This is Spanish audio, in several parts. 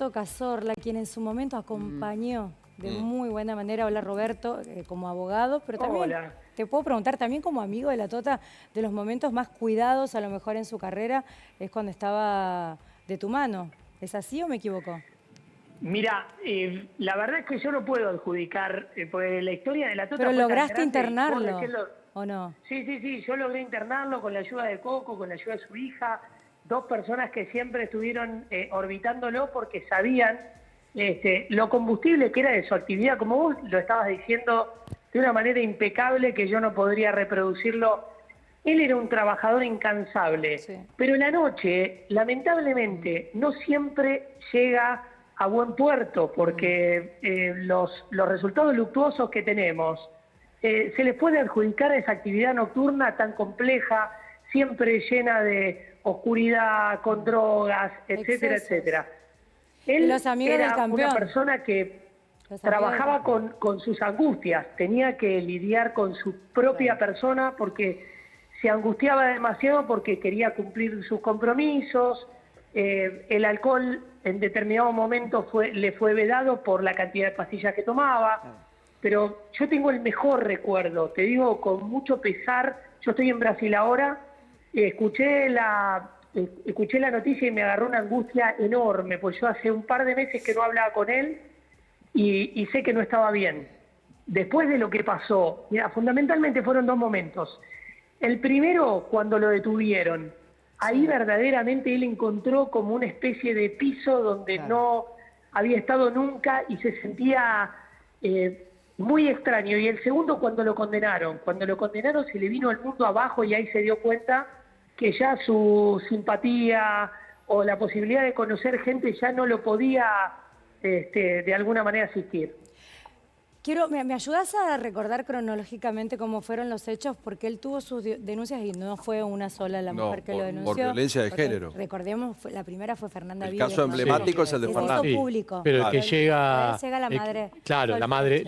Roberto Cazorla, quien en su momento acompañó de muy buena manera. Hola Roberto, como abogado, pero también Hola. te puedo preguntar también como amigo de la Tota, de los momentos más cuidados a lo mejor en su carrera, es cuando estaba de tu mano. ¿Es así o me equivoco? Mira, la verdad es que yo no puedo adjudicar, pues la historia de la Tota Pero fue tan lograste grande. Vos internarlo, recién ¿o no? Sí, yo logré internarlo con la ayuda de Coco, con la ayuda de su hija, dos personas que siempre estuvieron orbitándolo porque sabían lo combustible que era de su actividad, como vos lo estabas diciendo de una manera impecable que yo no podría reproducirlo. Él era un trabajador incansable, Sí. pero la noche, lamentablemente, no siempre llega a buen puerto, porque los resultados luctuosos que tenemos se les puede adjudicar a esa actividad nocturna tan compleja, siempre llena de oscuridad, con drogas, etcétera, Excesos. etcétera. Y los Él amigos del era una campeón. persona que Los amigos del trabajaba campeón. con sus angustias, tenía que lidiar con su propia persona porque se angustiaba demasiado porque quería cumplir sus compromisos. El alcohol en determinado momento le fue vedado por la cantidad de pastillas que tomaba, pero yo tengo el mejor recuerdo, te digo con mucho pesar. Yo estoy en Brasil ahora, escuché la noticia y me agarró una angustia enorme, pues yo hace un par de meses que no hablaba con él y sé que no estaba bien. Después de lo que pasó, mira, fundamentalmente fueron dos momentos. El primero, cuando lo detuvieron, ahí verdaderamente él encontró como una especie de piso donde no había estado nunca y se sentía muy extraño. Y el segundo, cuando lo condenaron se le vino el mundo abajo y ahí se dio cuenta que ya su simpatía o la posibilidad de conocer gente ya no lo podía de alguna manera asistir. ¿Me ayudas a recordar cronológicamente cómo fueron los hechos? Porque él tuvo sus denuncias y no fue una sola la mujer que lo denunció. Por violencia de porque, género. Recordemos, la primera fue Fernanda El Vives. caso emblemático es el de Se Fernanda. hizo público. Pero el que llega... Llega la madre. Claro, la madre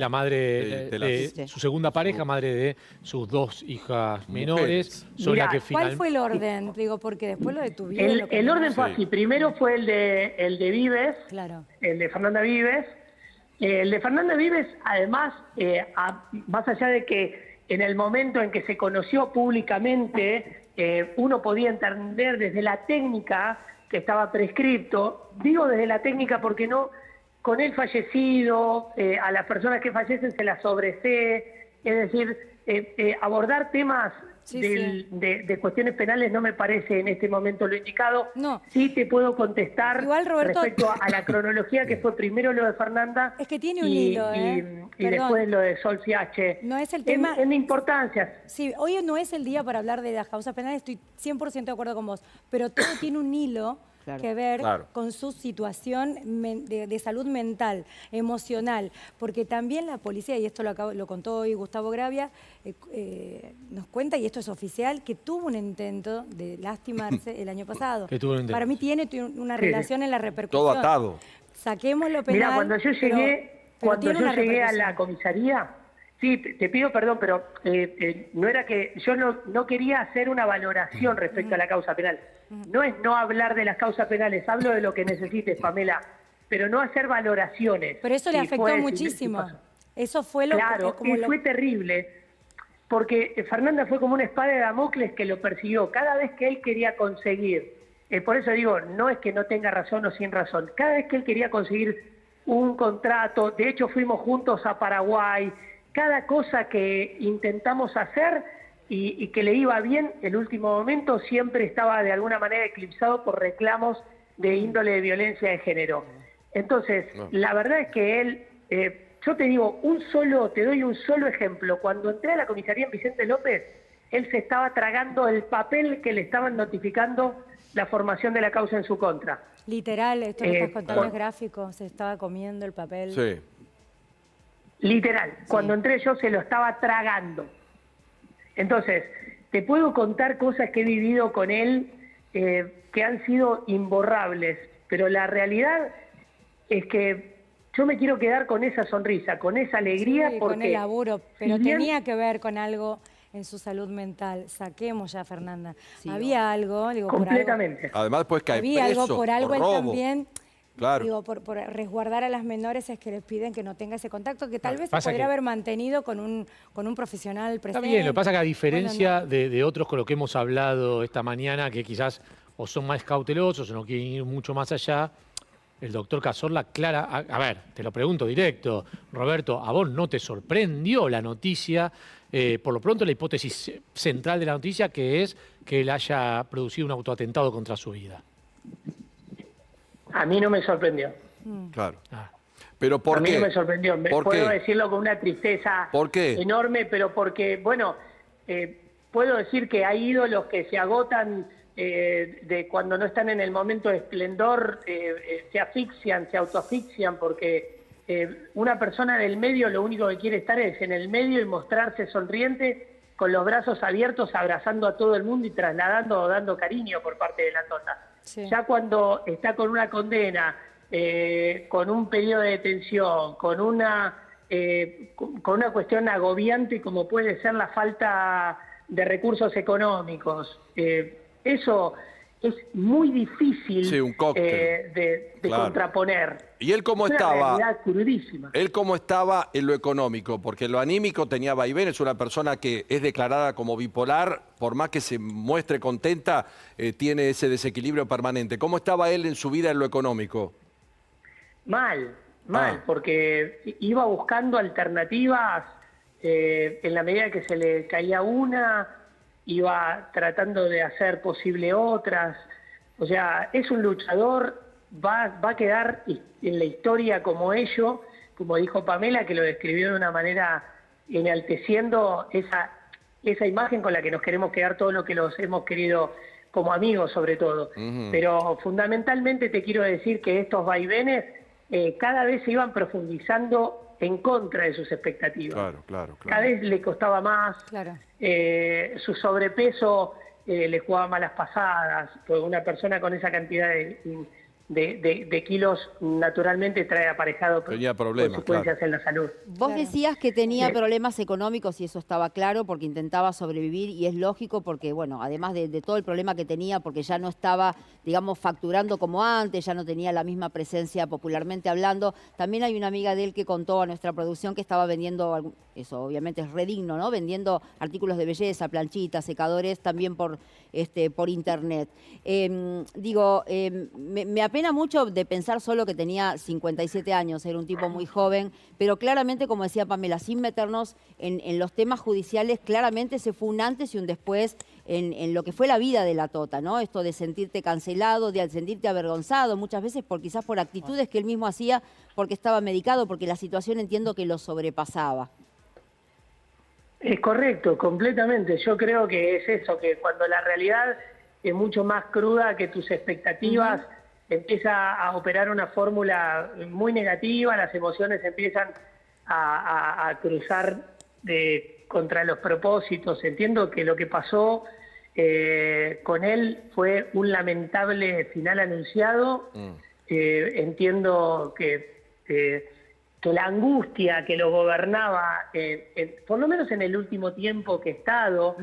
de su segunda pareja, madre de sus dos hijas menores, son Mirá, las que ¿Cuál finalmente... fue el orden? Digo, porque después lo detuvieron. El orden fue así. Primero fue el de Vives, Claro. el de Fernanda Vives. El de Fernanda Vives, además, más allá de que en el momento en que se conoció públicamente, uno podía entender desde la técnica que estaba prescripto. Digo desde la técnica porque no, con él fallecido, a las personas que fallecen se las sobresee, es decir, abordar temas de cuestiones penales no me parece en este momento lo indicado. No. Sí te puedo contestar Igual, Roberto, respecto a la cronología que fue primero lo de Fernanda es que tiene un hilo, y después lo de Sol Fiache. No es el tema... En importancia. Sí, hoy no es el día para hablar de las causas penales, estoy 100% de acuerdo con vos, pero todo tiene un hilo que ver con su situación de salud mental, emocional, porque también la policía, y esto lo contó hoy Gustavo Gravia, nos cuenta, y esto es oficial, que tuvo un intento de lastimarse el año pasado. Para mí tiene una relación en la repercusión. Todo atado. Saquemos lo penal. Mira, cuando yo llegué a la comisaría, sí, te pido perdón, pero no era que yo no quería hacer una valoración respecto a la causa penal. No es no hablar de las causas penales, hablo de lo que necesites, Pamela, pero no hacer valoraciones. Pero eso le afectó muchísimo. Eso fue lo que... Fue terrible, porque Fernanda fue como una espada de Damocles que lo persiguió cada vez que él quería conseguir. Por eso digo, no es que no tenga razón o sin razón. Cada vez que él quería conseguir un contrato, de hecho fuimos juntos a Paraguay, cada cosa que intentamos hacer y que le iba bien, el último momento siempre estaba de alguna manera eclipsado por reclamos de índole de violencia de género. Entonces, la verdad es que él, yo te digo, te doy un solo ejemplo. Cuando entré a la comisaría en Vicente López, él se estaba tragando el papel que le estaban notificando la formación de la causa en su contra. Literal, esto que estás contando es gráfico, se estaba comiendo el papel. Sí. Literal, cuando entré yo se lo estaba tragando. Entonces, te puedo contar cosas que he vivido con él que han sido imborrables, pero la realidad es que yo me quiero quedar con esa sonrisa, con esa alegría. Sí, porque con el laburo, pero si bien tenía que ver con algo en su salud mental. Saquemos ya a Fernanda. Había algo, digo, completamente. por algo. Además, pues cae Había preso algo, por algo él robo. también Claro. Digo, por resguardar a las menores es que les piden que no tenga ese contacto, que tal vez se podría haber mantenido con un profesional presente. Está bien, lo que pasa es que a diferencia de otros con los que hemos hablado esta mañana, que quizás o son más cautelosos o no quieren ir mucho más allá, el doctor Cazorla aclara, a ver, te lo pregunto directo, Roberto, ¿a vos no te sorprendió la noticia? Por lo pronto la hipótesis central de la noticia, que es que él haya producido un autoatentado contra su vida. A mí no me sorprendió. Claro. ¿Pero por qué? A mí no me sorprendió. Puedo decirlo con una tristeza enorme, pero porque, bueno, puedo decir que hay ídolos que se agotan de cuando no están en el momento de esplendor, se asfixian, se autoasfixian, porque una persona del medio lo único que quiere estar es en el medio y mostrarse sonriente, con los brazos abiertos, abrazando a todo el mundo y trasladando o dando cariño por parte de la tota. Sí. Ya cuando está con una condena, con un periodo de detención, con una cuestión agobiante como puede ser la falta de recursos económicos, eso es muy difícil de contraponer. ¿Y él cómo estaba? Una realidad crudísima. ¿Él cómo estaba en lo económico? Porque en lo anímico tenía vaivén, es una persona que es declarada como bipolar, por más que se muestre contenta, tiene ese desequilibrio permanente. ¿Cómo estaba él en su vida en lo económico? Mal, porque iba buscando alternativas en la medida que se le caía una, iba tratando de hacer posible otras. O sea, es un luchador, va a quedar en la historia como ello, como dijo Pamela, que lo describió de una manera enalteciendo esa imagen con la que nos queremos quedar todos los que los hemos querido como amigos sobre todo. Pero fundamentalmente te quiero decir que estos vaivenes cada vez se iban profundizando en contra de sus expectativas. Claro. Cada vez le costaba más, su sobrepeso le jugaba malas pasadas, porque una persona con esa cantidad de kilos naturalmente trae aparejado consecuencias en la salud. Vos decías que tenía problemas económicos y eso estaba claro porque intentaba sobrevivir y es lógico porque, bueno, además de todo el problema que tenía porque ya no estaba, digamos, facturando como antes, ya no tenía la misma presencia popularmente hablando. También hay una amiga de él que contó a nuestra producción que estaba vendiendo, eso obviamente es re digno, ¿no? Vendiendo artículos de belleza, planchitas, secadores, también por internet. Me apena mucho de pensar solo que tenía 57 años, era un tipo muy joven, pero claramente, como decía Pamela, sin meternos en los temas judiciales, claramente se fue un antes y un después en lo que fue la vida de la Tota, ¿no? Esto de sentirte cancelado, de sentirte avergonzado, muchas veces quizás por actitudes que él mismo hacía porque estaba medicado, porque la situación entiendo que lo sobrepasaba. Es correcto, completamente. Yo creo que es eso, que cuando la realidad es mucho más cruda que tus expectativas, empieza a operar una fórmula muy negativa, las emociones empiezan a cruzar contra los propósitos. Entiendo que lo que pasó con él fue un lamentable final anunciado. Entiendo que la angustia que lo gobernaba, por lo menos en el último tiempo que he estado,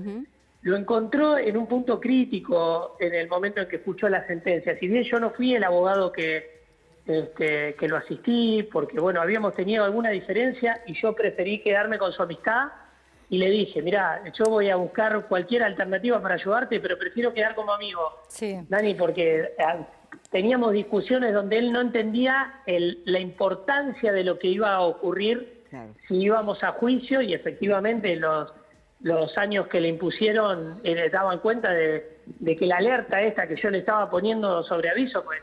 lo encontró en un punto crítico en el momento en que escuchó la sentencia. Si bien yo no fui el abogado que lo asistí, porque bueno, habíamos tenido alguna diferencia y yo preferí quedarme con su amistad y le dije, mirá, yo voy a buscar cualquier alternativa para ayudarte, pero prefiero quedar como amigo, Dani, porque teníamos discusiones donde él no entendía la importancia de lo que iba a ocurrir si íbamos a juicio, y efectivamente los años que le impusieron daban cuenta de que la alerta esta que yo le estaba poniendo sobre aviso, pues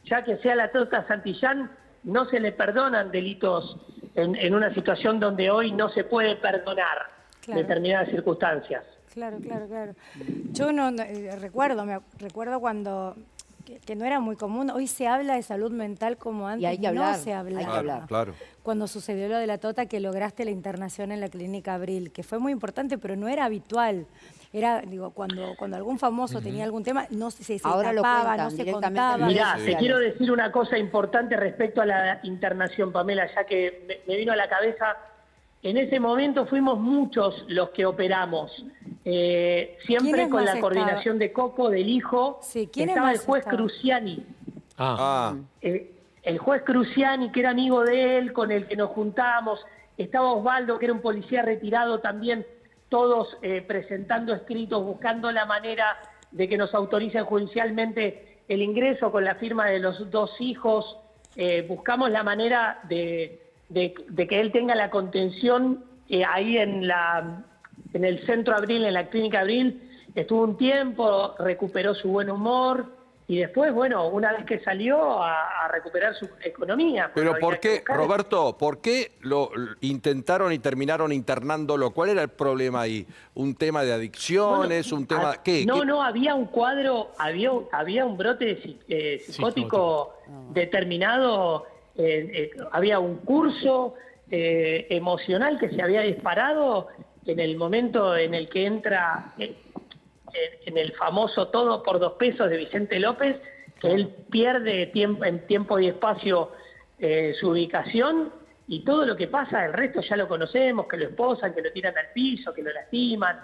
ya que sea la Tota Santillán, no se le perdonan delitos en una situación donde hoy no se puede perdonar determinadas circunstancias. Claro. Yo recuerdo cuando que no era muy común. Hoy se habla de salud mental como antes, y hay que hablar, no se hablaba. Claro. Cuando sucedió lo de la Tota, que lograste la internación en la Clínica Abril, que fue muy importante, pero no era habitual. Era, cuando algún famoso tenía algún tema, no se tapaba, no se contaba. Mirá, te quiero decir una cosa importante respecto a la internación, Pamela, ya que me vino a la cabeza. En ese momento fuimos muchos los que operamos, siempre con la coordinación de Coco, del hijo, estaba el juez Cruciani. el juez Cruciani, que era amigo de él, con el que nos juntamos, estaba Osvaldo, que era un policía retirado también, todos presentando escritos, buscando la manera de que nos autoricen judicialmente el ingreso con la firma de los 2 hijos. Buscamos la manera de que él tenga la contención ahí en el Centro Abril, en la Clínica Abril. Estuvo un tiempo, recuperó su buen humor y después, bueno, una vez que salió a recuperar su economía. Pero ¿por qué, Roberto, por qué lo intentaron y terminaron internándolo? ¿Cuál era el problema ahí? ¿Un tema de adicciones? ¿Un tema qué? No, había un cuadro, había un brote psicótico determinado, había un curso emocional que se había disparado en el momento en el que entra en el famoso Todo por 2 pesos de Vicente López, que él pierde en tiempo y espacio su ubicación, y todo lo que pasa, el resto ya lo conocemos, que lo esposan, que lo tiran al piso, que lo lastiman,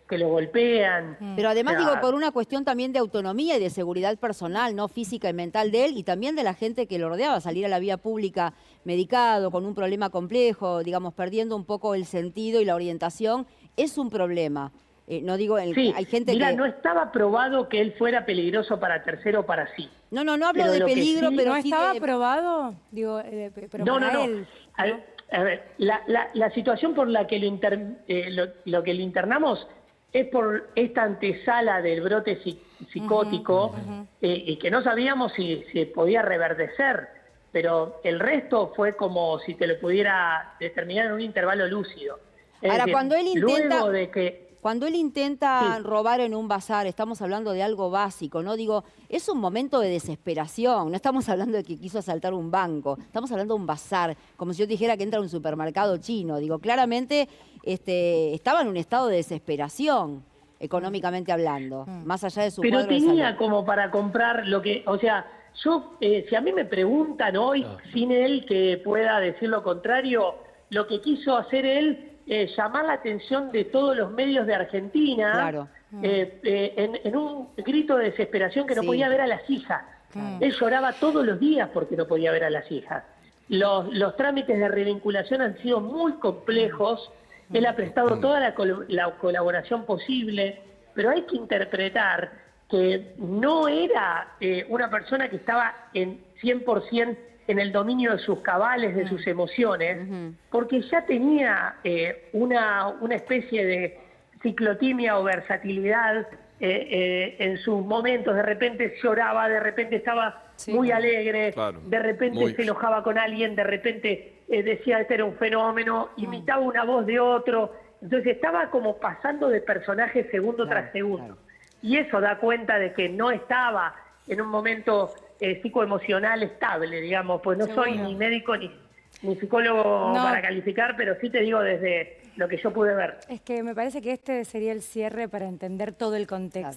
que lo golpean. Pero además, digo, por una cuestión también de autonomía y de seguridad personal, ¿no? Física y mental de él, y también de la gente que lo rodeaba, salir a la vía pública medicado, con un problema complejo, digamos, perdiendo un poco el sentido y la orientación, es un problema. No digo, sí, hay gente mira, que... no estaba probado que él fuera peligroso para tercero o para sí. No hablo de peligro, sí, pero ¿No sí estaba de... probado? Digo, pero No. él, A ver, la situación por la que lo que lo internamos es por esta antesala del brote psicótico, y que no sabíamos si se podía reverdecer, pero el resto fue como si te lo pudiera determinar en un intervalo lúcido. Ahora, cuando él intenta... luego de que... Cuando él intenta robar en un bazar, estamos hablando de algo básico, ¿no? Digo, es un momento de desesperación, no estamos hablando de que quiso asaltar un banco, estamos hablando de un bazar, como si yo dijera que entra a un supermercado chino. Digo, claramente estaba en un estado de desesperación, económicamente hablando, más allá de su Pero cuadro de salud. tenía como para comprar lo que... O sea, yo, si a mí me preguntan hoy, sin él que pueda decir lo contrario, lo que quiso hacer él... llamar la atención de todos los medios de Argentina, Claro. En un grito de desesperación que no podía ver a las hijas. Él lloraba todos los días porque no podía ver a las hijas. Los trámites de revinculación han sido muy complejos, él ha prestado toda la colaboración posible, pero hay que interpretar que no era una persona que estaba en 100% en el dominio de sus cabales, de sus emociones, porque ya tenía una especie de ciclotimia o versatilidad en sus momentos. De repente lloraba, de repente estaba muy alegre, de repente se enojaba con alguien, de repente decía este era un fenómeno, imitaba una voz de otro, entonces estaba como pasando de personaje segundo tras segundo. Y eso da cuenta de que no estaba en un momento psicoemocional estable, digamos, pues no soy ni médico ni psicólogo para calificar, pero sí te digo desde lo que yo pude ver. Es que me parece que este sería el cierre para entender todo el contexto.